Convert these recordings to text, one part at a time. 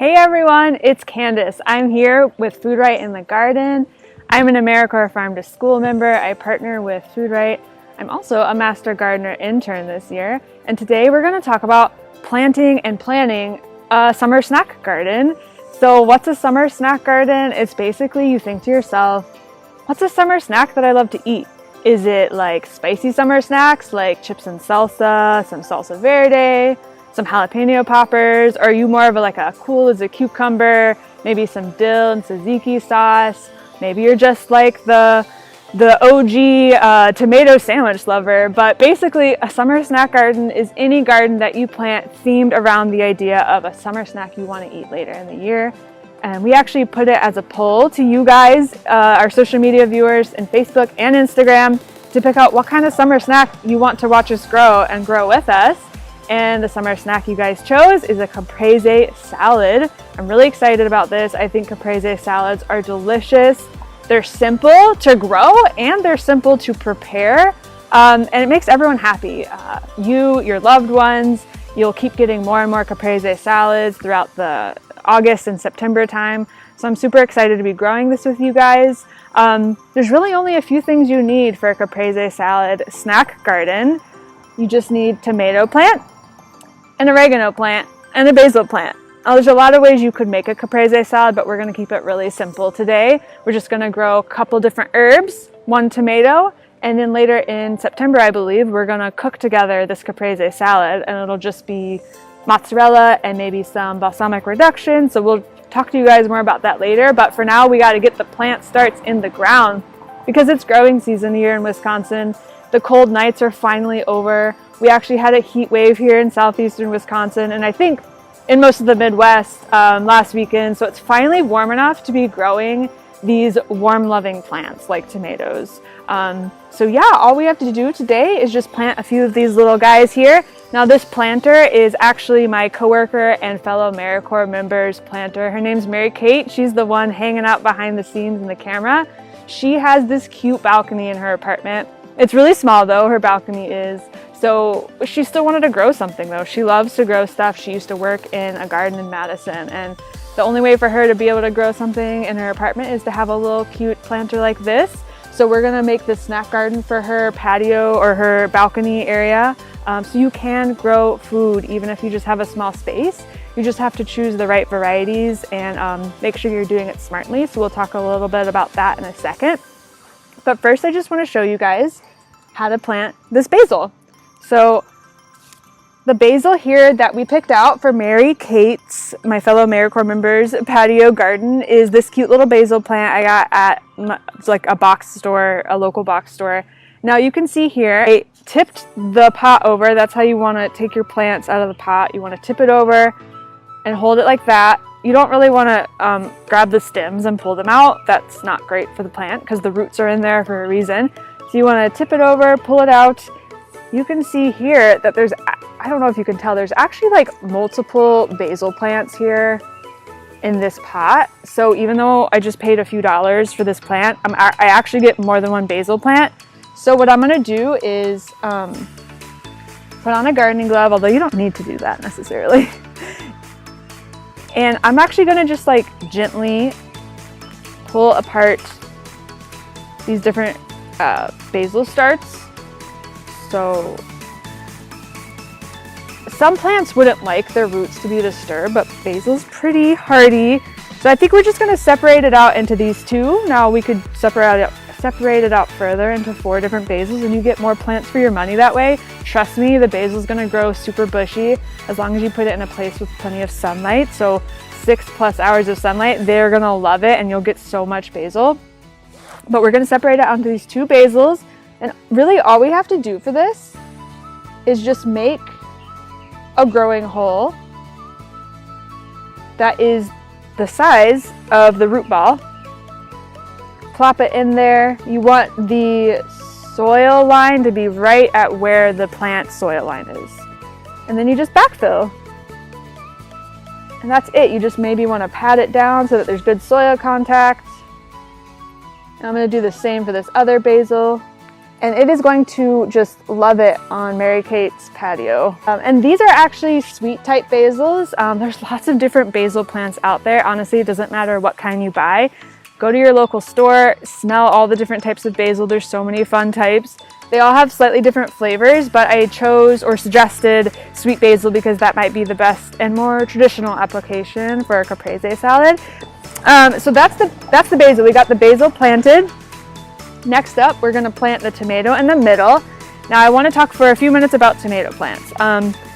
Hey everyone, it's Candace. I'm here with FoodRight in the garden. I'm an AmeriCorps Farm to School member. I partner with FoodRight. I'm also a Master Gardener intern this year. And today we're going to talk about planting and planning a summer snack garden. So what's a summer snack garden? It's basically you think to yourself, what's a summer snack that I love to eat? Is it like spicy summer snacks like chips and salsa, some salsa verde, some jalapeno poppers? Or are you more of a cool as a cucumber, maybe some dill and tzatziki sauce? Maybe you're just like the OG tomato sandwich lover. But basically a summer snack garden is any garden that you plant themed around the idea of a summer snack you want to eat later in the year. And we actually put it as a poll to you guys, our social media viewers in Facebook and Instagram, to pick out what kind of summer snack you want to watch us grow and grow with us. And the summer snack you guys chose is a caprese salad. I'm really excited about this. I think caprese salads are delicious. They're simple to grow and they're simple to prepare. And it makes everyone happy. Your loved ones, you'll keep getting more and more caprese salads throughout the August and September time. So I'm super excited to be growing this with you guys. There's really only a few things you need for a caprese salad snack garden. You just need tomato plant, an oregano plant, and a basil plant. Now, there's a lot of ways you could make a caprese salad, but we're going to keep it really simple today. We're just going to grow a couple different herbs, one tomato, and then later in September, I believe, we're going to cook together this caprese salad, and it'll just be mozzarella and maybe some balsamic reduction. So we'll talk to you guys more about that later. But for now, we got to get the plant starts in the ground because it's growing season here in Wisconsin. The cold nights are finally over. We actually had a heat wave here in southeastern Wisconsin, and I think in most of the Midwest last weekend. So it's finally warm enough to be growing these warm-loving plants like tomatoes. So yeah, all we have to do today is just plant a few of these little guys here. Now this planter is actually my coworker and fellow AmeriCorps member's planter. Her name's Mary Kate. She's the one hanging out behind the scenes in the camera. She has this cute balcony in her apartment. It's really small though, her balcony is. So she still wanted to grow something though. She loves to grow stuff. She used to work in a garden in Madison, and the only way for her to be able to grow something in her apartment is to have a little cute planter like this. So we're gonna make this snack garden for her patio or her balcony area. So you can grow food even if you just have a small space. You just have to choose the right varieties and make sure you're doing it smartly. So we'll talk a little bit about that in a second. But first I just wanna show you guys how to plant this basil. So the basil here that we picked out for Mary Kate's, my fellow AmeriCorps members, patio garden is this cute little basil plant I got at like a box store, a local box store. Now you can see here, I tipped the pot over. That's how you want to take your plants out of the pot. You want to tip it over and hold it like that. You don't really want to grab the stems and pull them out. That's not great for the plant because the roots are in there for a reason. So you want to tip it over, pull it out. You can see here that there's, I don't know if you can tell, there's actually like multiple basil plants here in this pot. So even though I just paid a few dollars for this plant, I actually get more than one basil plant. So what I'm gonna do is put on a gardening glove, although you don't need to do that necessarily. And I'm actually gonna just like gently pull apart these different basil starts. So some plants wouldn't like their roots to be disturbed, but basil's pretty hardy. So I think we're just gonna separate it out into these two. Now we could separate it out further into 4 different basils and you get more plants for your money that way. Trust me, the basil's gonna grow super bushy as long as you put it in a place with plenty of sunlight. So 6+ hours of sunlight, they're gonna love it and you'll get so much basil. But we're gonna separate it out into these 2 basils. And really all we have to do for this is just make a growing hole that is the size of the root ball. Plop it in there. You want the soil line to be right at where the plant soil line is. And then you just backfill. And that's it. You just maybe want to pat it down so that there's good soil contact. And I'm going to do the same for this other basil. and it is going to just love it on Mary Kate's patio. And these are actually sweet type basils. There's lots of different basil plants out there. Honestly, it doesn't matter what kind you buy. Go to your local store, smell all the different types of basil. There's so many fun types. They all have slightly different flavors, but I chose or suggested sweet basil because that might be the best and more traditional application for a caprese salad. So that's the basil. We got the basil planted. Next up, we're going to plant the tomato in the middle. Now I want to talk for a few minutes about tomato plants.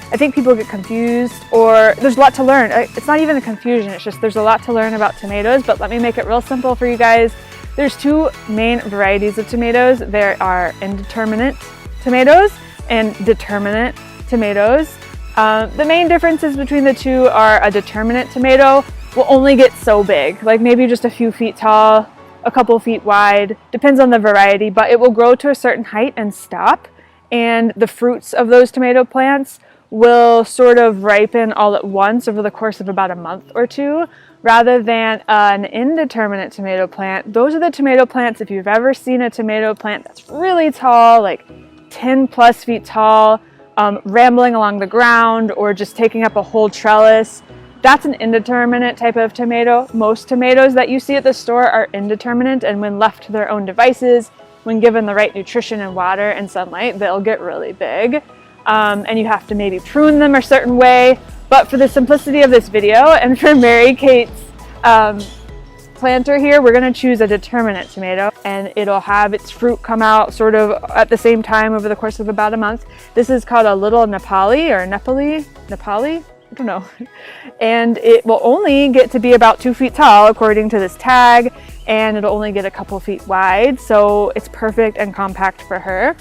I think people get confused, or there's a lot to learn. It's not even a confusion, it's just there's a lot to learn about tomatoes, but let me make it real simple for you guys. There's two main varieties of tomatoes. There are indeterminate tomatoes and determinate tomatoes. The main differences between the two are a determinate tomato will only get so big, like maybe just a few feet tall, a couple feet wide, depends on the variety, but it will grow to a certain height and stop. And the fruits of those tomato plants will sort of ripen all at once over the course of about a month or two, rather than an indeterminate tomato plant. Those are the tomato plants, if you've ever seen a tomato plant that's really tall, like 10 plus feet tall, rambling along the ground or just taking up a whole trellis, that's an indeterminate type of tomato. Most tomatoes that you see at the store are indeterminate, and when left to their own devices, when given the right nutrition and water and sunlight, they'll get really big. And you have to maybe prune them a certain way. But for the simplicity of this video and for Mary Kate's planter here, we're going to choose a determinate tomato, and it'll have its fruit come out sort of at the same time over the course of about a month. This is called a little Nepali or Nepali? I don't know. And it will only get to be about 2 feet tall according to this tag, and it'll only get a couple feet wide, so it's perfect and compact for her.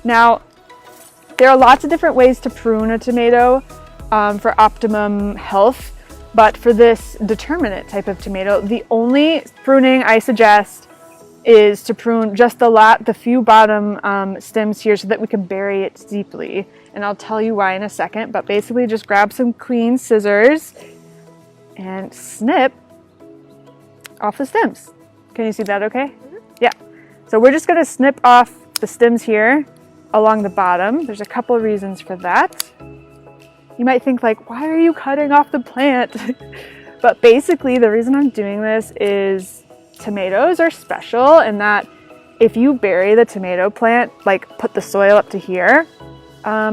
Now, there are lots of different ways to prune a tomato for optimum health, but for this determinate type of tomato, the only pruning I suggest is to prune just the few bottom stems here so that we can bury it deeply. And I'll tell you why in a second, but basically just grab some clean scissors and snip off the stems. Can you see that okay? Mm-hmm. Yeah. So we're just gonna snip off the stems here along the bottom. There's a couple of reasons for that. You might think like, why are you cutting off the plant? But basically the reason I'm doing this is tomatoes are special in that if you bury the tomato plant, like put the soil up to here,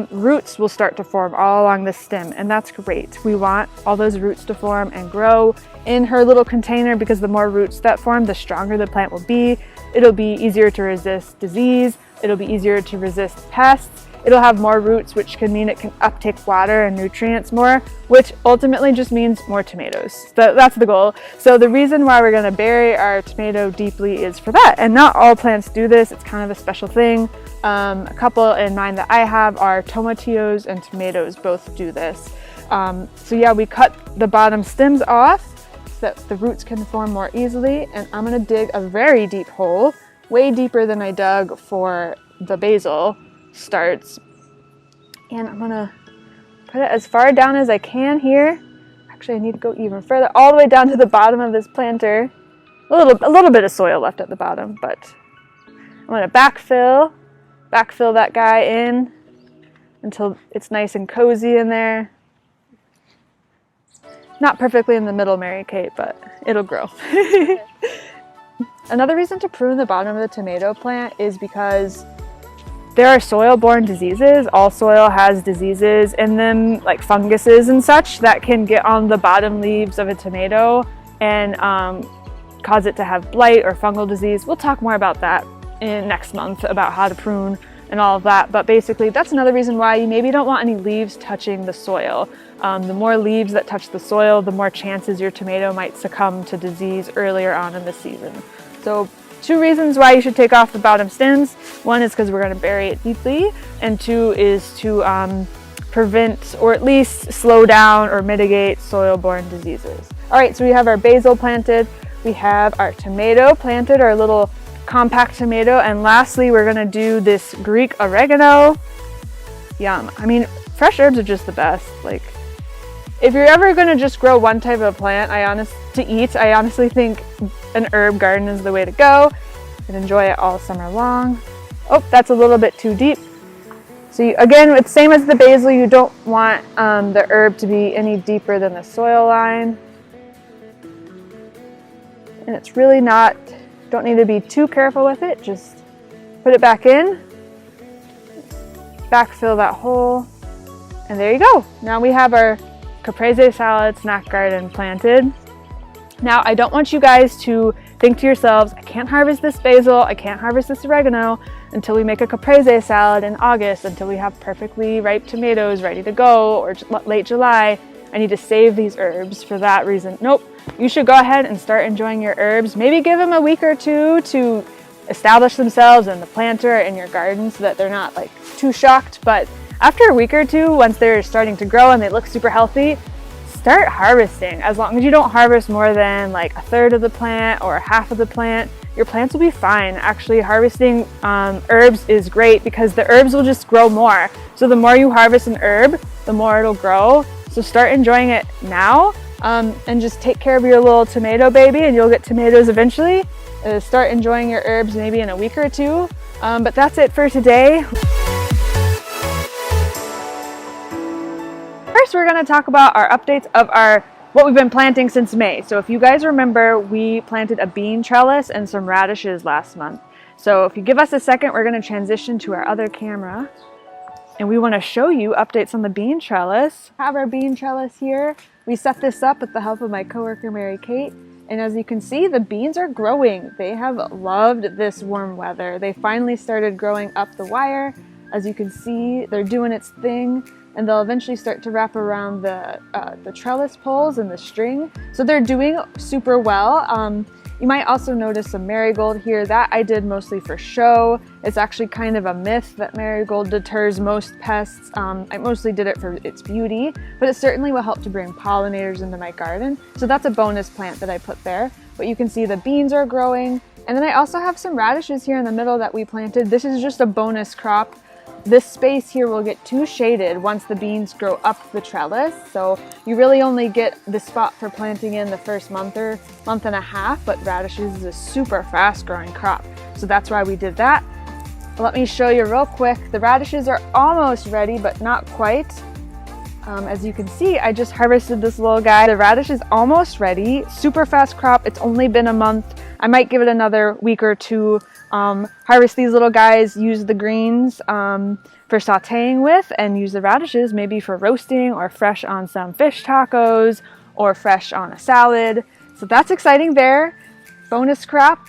roots will start to form all along the stem, and that's great. We want all those roots to form and grow in her little container, because the more roots that form, the stronger the plant will be. It'll be easier to resist disease. It'll be easier to resist pests. It'll have more roots, which can mean it can uptake water and nutrients more, which ultimately just means more tomatoes. So that's the goal. So the reason why we're going to bury our tomato deeply is for that. And not all plants do this. It's kind of a special thing. A couple in mind that I have are tomatillos and tomatoes, both do this. So yeah, we cut the bottom stems off so that the roots can form more easily. And I'm going to dig a very deep hole, way deeper than I dug for the basil starts, and I'm gonna put it as far down as I can here. Actually, I need to go even further, all the way down to the bottom of this planter. A little bit of soil left at the bottom, but I'm gonna backfill that guy in until it's nice and cozy in there. Not perfectly in the middle, Mary Kate, but it'll grow. Another reason to prune the bottom of the tomato plant is because there are soil-borne diseases. All soil has diseases in them, like funguses and such, that can get on the bottom leaves of a tomato and cause it to have blight or fungal disease. We'll talk more about that in next month, about how to prune and all of that. But basically, that's another reason why you maybe don't want any leaves touching the soil. The more leaves that touch the soil, the more chances your tomato might succumb to disease earlier on in the season. So 2 reasons why you should take off the bottom stems. 1 is because we're going to bury it deeply, and 2 is to prevent or at least slow down or mitigate soil-borne diseases. All right, so we have our basil planted, we have our tomato planted, our little compact tomato, and lastly we're going to do this Greek oregano. Yum. I mean, fresh herbs are just the best. Like, if you're ever going to just grow one type of plant I honestly think an herb garden is the way to go, and enjoy it all summer long. Oh, that's a little bit too deep. So again, it's same as the basil, you don't want the herb to be any deeper than the soil line. And it's really not, don't need to be too careful with it, just put it back in, backfill that hole, and there you go. Now we have our Caprese salad snack garden planted. Now I don't want you guys to think to yourselves, I can't harvest this basil, I can't harvest this oregano until we make a Caprese salad in August, until we have perfectly ripe tomatoes ready to go, or late July. I need to save these herbs for that reason. Nope, you should go ahead and start enjoying your herbs. Maybe give them a week or two to establish themselves in the planter in your garden so that they're not like too shocked. But after a week or two, once they're starting to grow and they look super healthy, start harvesting. As long as you don't harvest more than like a third of the plant or half of the plant, your plants will be fine. Actually, harvesting herbs is great because the herbs will just grow more. So the more you harvest an herb, the more it'll grow. So start enjoying it now and just take care of your little tomato baby and you'll get tomatoes eventually. Start enjoying your herbs maybe in a week or two. But that's it for today. First, we're going to talk about our updates of what we've been planting since May. So if you guys remember, we planted a bean trellis and some radishes last month. So if you give us a second, we're going to transition to our other camera. And we want to show you updates on the bean trellis. We have our bean trellis here. We set this up with the help of my coworker, Mary Kate. And as you can see, the beans are growing. They have loved this warm weather. They finally started growing up the wire. As you can see, they're doing its thing. And they'll eventually start to wrap around the trellis poles and the string. So they're doing super well. You might also notice some marigold here. That I did mostly for show. It's actually kind of a myth that marigold deters most pests. I mostly did it for its beauty, but it certainly will help to bring pollinators into my garden. So that's a bonus plant that I put there. But you can see the beans are growing. And then I also have some radishes here in the middle that we planted. This is just a bonus crop. This space here will get too shaded once the beans grow up the trellis. So you really only get the spot for planting in the first month or month and a half, but radishes is a super fast growing crop. So that's why we did that. Let me show you real quick. The radishes are almost ready, but not quite. As you can see, I just harvested this little guy. The radish is almost ready. Super fast crop. It's only been a month. I might give it another week or two. Harvest these little guys, use the greens for sauteing with, and use the radishes maybe for roasting or fresh on some fish tacos or fresh on a salad. So that's exciting there. Bonus crop.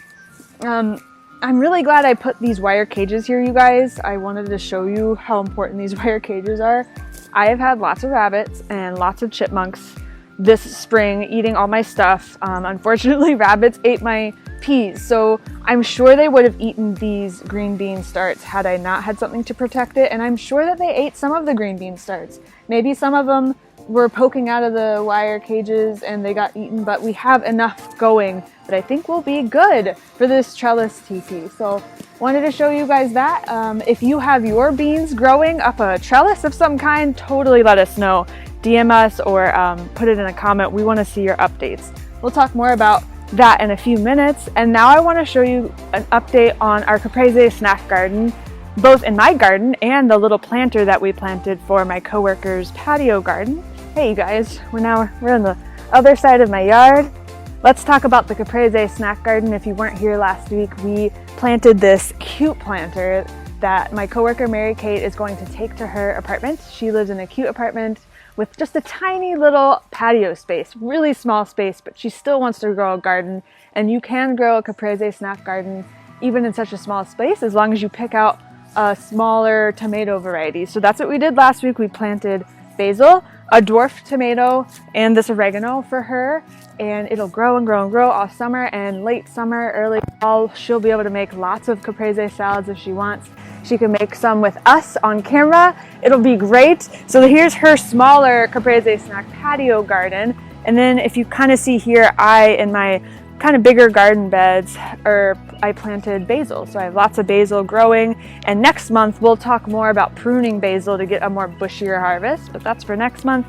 I'm really glad I put these wire cages here, you guys. I wanted to show you how important these wire cages are. I have had lots of rabbits and lots of chipmunks this spring eating all my stuff. Unfortunately, rabbits ate my peas, so I'm sure they would have eaten these green bean starts had I not had something to protect it, and I'm sure that they ate some of the green bean starts. Maybe some of them were poking out of the wire cages and they got eaten, but we have enough going that I think will be good for this trellis teepee. So wanted to show you guys that. If you have your beans growing up a trellis of some kind, totally let us know. DM us or put it in a comment. We want to see your updates. We'll talk more about that in a few minutes. And now I want to show you an update on our Caprese Snack Garden, both in my garden and the little planter that we planted for my coworker's patio garden. Hey you guys, we're on the other side of my yard. Let's talk about the Caprese Snack Garden. If you weren't here last week, we planted this cute planter that my coworker Mary Kate is going to take to her apartment. She lives in a cute apartment with just a tiny little patio space, really small space, but she still wants to grow a garden. And you can grow a Caprese Snack Garden even in such a small space as long as you pick out a smaller tomato variety. So that's what we did last week. We planted basil, a dwarf tomato, and this oregano for her, and it'll grow and grow and grow all summer, and late summer, early fall, she'll be able to make lots of caprese salads if she wants. She can make some with us on camera. It'll be great. So here's her smaller Caprese Snack patio garden. And then if you kind of see here, in my kind of bigger garden beds, I planted basil. So I have lots of basil growing. And next month, we'll talk more about pruning basil to get a more bushier harvest, but that's for next month.